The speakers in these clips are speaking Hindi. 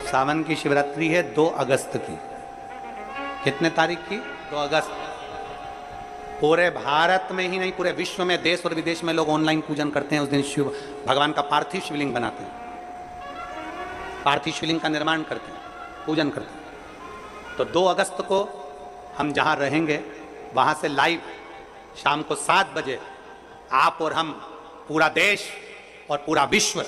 सावन की शिवरात्रि है 2 अगस्त की। कितने तारीख की? 2 अगस्त। पूरे भारत में ही नहीं, पूरे विश्व में, देश और विदेश में लोग ऑनलाइन पूजन करते हैं। उस दिन शिव भगवान का पार्थिव शिवलिंग बनाते हैं, पार्थिव शिवलिंग का निर्माण करते हैं, पूजन करते हैं। तो 2 अगस्त को हम जहाँ रहेंगे वहाँ से लाइव शाम को 7 बजे आप और हम, पूरा देश और पूरा विश्व,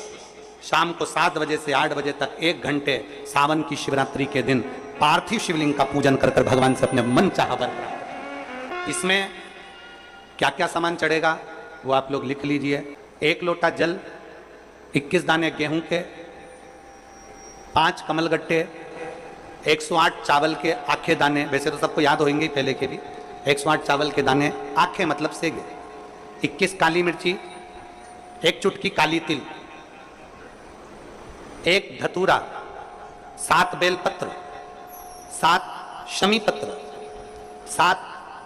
शाम को 7 बजे से 8 बजे तक 1 घंटे सावन की शिवरात्रि के दिन पार्थिव शिवलिंग का पूजन कर भगवान से अपने मन चाहा वर प्राप्त। इसमें क्या क्या सामान चढ़ेगा वो आप लोग लिख लीजिए। 1 लोटा जल, 21 दाने गेहूं के, 5 कमलगट्टे, 108 चावल के आखे दाने, वैसे तो सबको याद होंगे पहले के भी। 108 चावल के दाने, आखे मतलब सेगे, 21 काली मिर्ची, 1 चुटकी काली तिल, 1 धतूरा, 7 बेलपत्र, 7 शमी पत्र, 7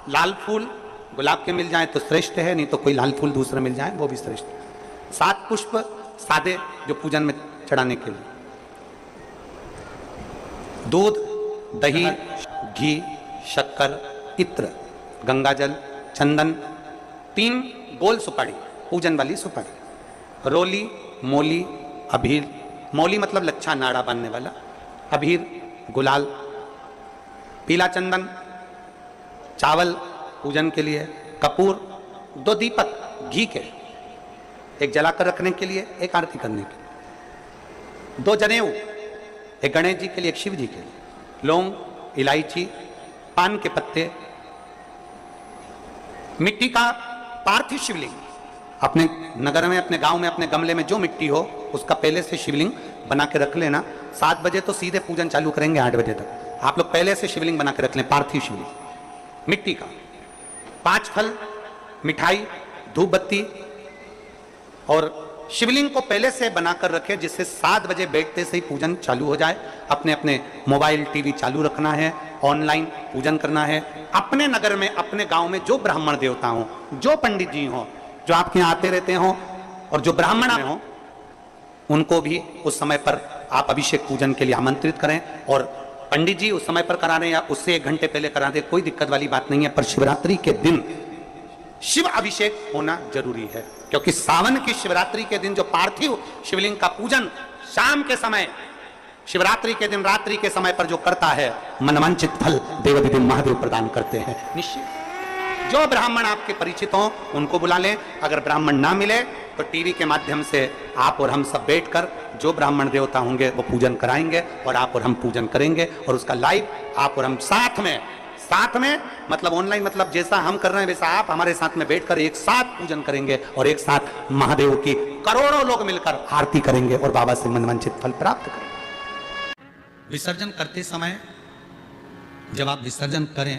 लाल फूल, गुलाब के मिल जाए तो श्रेष्ठ है, नहीं तो कोई लाल फूल दूसरा मिल जाए वो भी श्रेष्ठ है। 7 पुष्प सादे जो पूजन में चढ़ाने के लिए, दूध, दही, घी, शक्कर, इत्र, गंगाजल, चंदन, 3 गोल सुपारी, पूजन वाली सुपारी, रोली, मोली, अभीर, मौली मतलब लच्छा नाड़ा बांधने वाला, अभीर, गुलाल, पीला चंदन, चावल पूजन के लिए, कपूर, 2 दीपक घी के, 1 जलाकर रखने के लिए, 1 आरती करने के लिए, 2 जनेऊ, 1 गणेश जी के लिए, 1 शिव जी के लिए, लौंग, इलायची, पान के पत्ते, मिट्टी का पार्थिव शिवलिंग। अपने नगर में, अपने गांव में, अपने गमले में जो मिट्टी हो उसका पहले से शिवलिंग बना के रख लेना। 7 बजे तो सीधे पूजन चालू करेंगे, 8 बजे तक आप लोग पहले से शिवलिंग बना के रख लें, पार्थिव शिवलिंग मिट्टी का। 5 फल, मिठाई, धूप बत्ती, और शिवलिंग को पहले से बनाकर रखे जिससे 7 बजे बैठते से ही पूजन चालू हो जाए। अपने अपने मोबाइल टीवी चालू रखना है, ऑनलाइन पूजन करना है। अपने नगर में, अपने गांव में जो ब्राह्मण देवता हो, जो पंडित जी हो, जो आपके यहाँ आते रहते हो, और जो ब्राह्मण हो, उनको भी उस समय पर आप अभिषेक पूजन के लिए आमंत्रित करें। और पंडित जी उस समय पर करा रहे या उससे 1 घंटे पहले करा दे, कोई दिक्कत वाली बात नहीं है। पर शिवरात्रि के दिन शिव अभिषेक होना जरूरी है, क्योंकि सावन की शिवरात्रि के दिन जो पार्थिव शिवलिंग का पूजन शाम के समय, शिवरात्रि के दिन रात्रि के समय पर जो करता है, मनवांचित फल देवाधिदेव महादेव प्रदान करते हैं निश्चित। जो ब्राह्मण आपके परिचित हों उनको बुला लें। अगर ब्राह्मण ना मिले तो टीवी के माध्यम से आप और हम सब बैठकर जो ब्राह्मण देवता होंगे वो पूजन कराएंगे, और आप और हम पूजन करेंगे, और उसका लाइव आप और हम साथ में मतलब ऑनलाइन, मतलब जैसा हम कर रहे हैं वैसा आप हमारे साथ में बैठकर एक साथ पूजन करेंगे, और एक साथ महादेव की करोड़ों लोग मिलकर आरती करेंगे और बाबा से मनवांछित फल प्राप्त करेंगे। विसर्जन करते समय जब आप विसर्जन करें,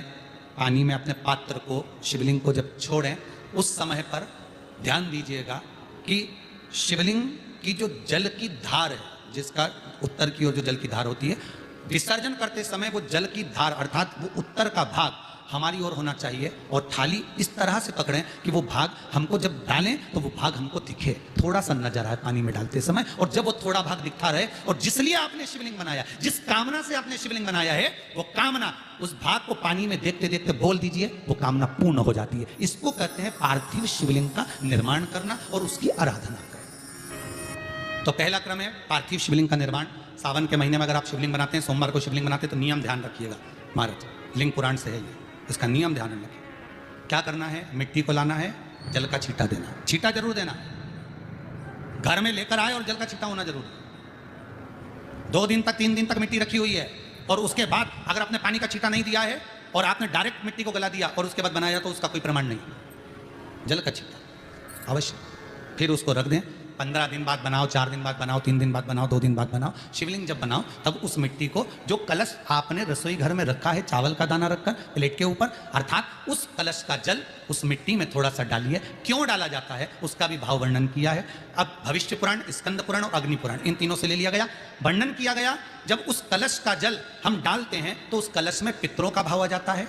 पानी में अपने पात्र को, शिवलिंग को जब छोड़ें, उस समय पर ध्यान दीजिएगा कि शिवलिंग की जो जल की धार है, जिसका उत्तर की ओर जो जल की धार होती है, विसर्जन करते समय वो जल की धार अर्थात वो उत्तर का भाग हमारी ओर होना चाहिए, और थाली इस तरह से पकड़ें कि वो भाग हमको जब डालें तो वो भाग हमको दिखे, थोड़ा सा नजर आए पानी में डालते समय। और जब वो थोड़ा भाग दिखता रहे, और जिसलिए आपने शिवलिंग बनाया, जिस कामना से आपने शिवलिंग बनाया है, वो कामना, उस भाग को पानी में देखते देखते बोल दीजिए, वो कामना पूर्ण हो जाती है। इसको कहते हैं पार्थिव शिवलिंग का निर्माण करना और उसकी आराधना करना। तो पहला क्रम है पार्थिव शिवलिंग का निर्माण। सावन के महीने में अगर आप शिवलिंग बनाते हैं, सोमवार को शिवलिंग बनाते हैं, तो नियम ध्यान रखिएगा। महाराज लिंग पुराण से है ये, इसका नियम ध्यान रखिए। क्या करना है? मिट्टी को लाना है, जल का छींटा देना, छींटा जरूर देना, घर में लेकर आए और जल का छींटा होना जरूरी। 2 दिन तक 3 दिन तक मिट्टी रखी हुई है, और उसके बाद अगर आपने पानी का छींटा नहीं दिया है और आपने डायरेक्ट मिट्टी को गला दिया और उसके बाद बनाया, तो उसका कोई प्रमाण नहीं। जल का छींटा अवश्य, फिर उसको रख दें। 15 दिन बाद बनाओ, 4 दिन बाद बनाओ, 3 दिन बाद बनाओ, 2 दिन बाद बनाओ। शिवलिंग जब बनाओ तब उस मिट्टी को, जो कलश आपने रसोई घर में रखा है, चावल का दाना रखकर प्लेट के ऊपर, अर्थात उस कलश का जल उस मिट्टी में थोड़ा सा डालिए। क्यों डाला जाता है उसका भी भाव वर्णन किया है। अब भविष्य पुराण, स्कंद पुराण और अग्नि पुराण, इन तीनों से ले लिया गया, वर्णन किया गया। जब उस कलश का जल हम डालते हैं तो उस कलश में पितरों का भाव आ जाता है,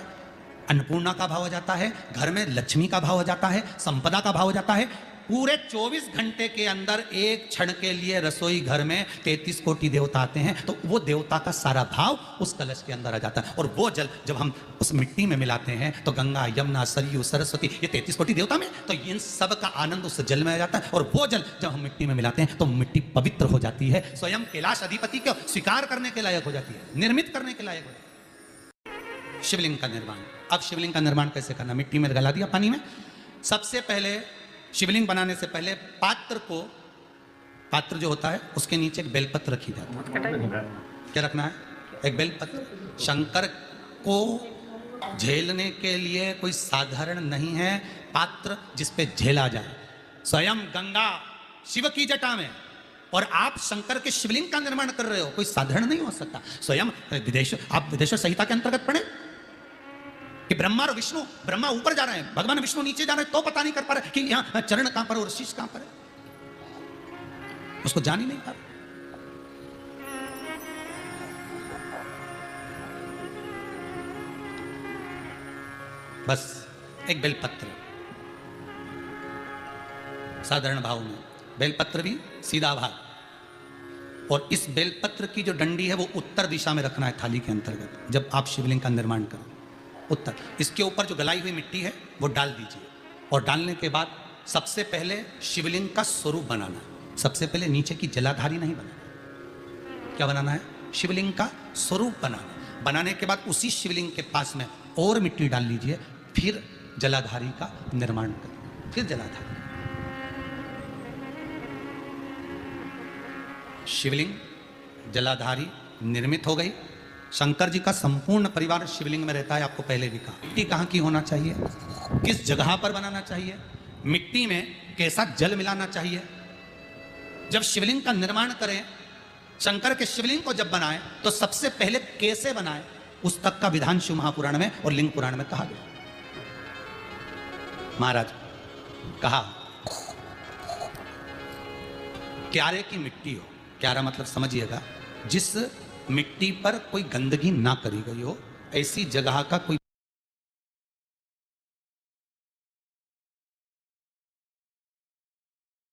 अन्नपूर्णा का भाव हो जाता है, घर में लक्ष्मी का भाव हो जाता है, संपदा का भाव हो जाता है। पूरे 24 घंटे के अंदर एक क्षण के लिए रसोई घर में 33 कोटि देवता आते हैं, तो वो देवता का सारा भाव उस कलश के अंदर आ जाता है। और वो जल जब हम उस मिट्टी में मिलाते हैं तो गंगा, यमुना, सरयू, सरस्वती, ये 33 कोटि देवता में, तो इन सब का आनंद उस जल में आ जाता है। और वो जल जब हम मिट्टी में मिलाते हैं तो मिट्टी पवित्र हो जाती है, स्वयं कैलाश अधिपति को स्वीकार करने के लायक हो जाती है, निर्मित करने के लायक हो जाती है। शिवलिंग का निर्माण। अब शिवलिंग का निर्माण कैसे करना? मिट्टी में गला दिया पानी में। सबसे पहले शिवलिंग बनाने से पहले पात्र जो होता है उसके नीचे एक बेलपत्र रखी जाती है। क्या रखना है? एक बेलपत्र। शंकर को झेलने के लिए कोई साधारण नहीं है पात्र जिसपे झेला जाए। स्वयं गंगा शिव की जटा में, और आप शंकर के शिवलिंग का निर्माण कर रहे हो, कोई साधारण नहीं हो सकता। स्वयं आप विदेश संहिता के अंतर्गत पढ़े कि ब्रह्मा और विष्णु, ब्रह्मा ऊपर जा रहे हैं, भगवान विष्णु नीचे जा रहे हैं, तो पता नहीं कर पा रहे कि यहां चरण कहां पर और शीश कहां पर है, उसको जान ही नहीं पा रहे। बस एक बेलपत्र, साधारण भाव में बेलपत्र भी सीधा भाग, और इस बेलपत्र की जो डंडी है वो उत्तर दिशा में रखना है थाली के अंतर्गत। जब आप शिवलिंग का निर्माण करो उत्तर, इसके ऊपर जो गलाई हुई मिट्टी है वो डाल दीजिए, और डालने के बाद सबसे पहले शिवलिंग का स्वरूप बनाना है। सबसे पहले नीचे की जलाधारी नहीं बनाना। क्या बनाना है? शिवलिंग का स्वरूप बनाना। बनाने के बाद उसी शिवलिंग के पास में और मिट्टी डाल लीजिए, फिर जलाधारी का निर्माण करें, फिर जलाधारी। शिवलिंग जलाधारी निर्मित हो गई। शंकर जी का संपूर्ण परिवार शिवलिंग में रहता है, आपको पहले भी कहा। मिट्टी कहाँ की होना चाहिए, किस जगह पर बनाना चाहिए, मिट्टी में कैसा जल मिलाना चाहिए। जब शिवलिंग का निर्माण करें, शंकर के शिवलिंग को जब बनाएं, तो सबसे पहले कैसे बनाएं, उस तक का विधान शिव महापुराण में और लिंग पुराण में कहा गया। महाराज कहा क्यारे की मिट्टी हो, क्यारा मतलब समझिएगा, जिस मिट्टी पर कोई गंदगी ना करी गई हो, ऐसी जगह का कोई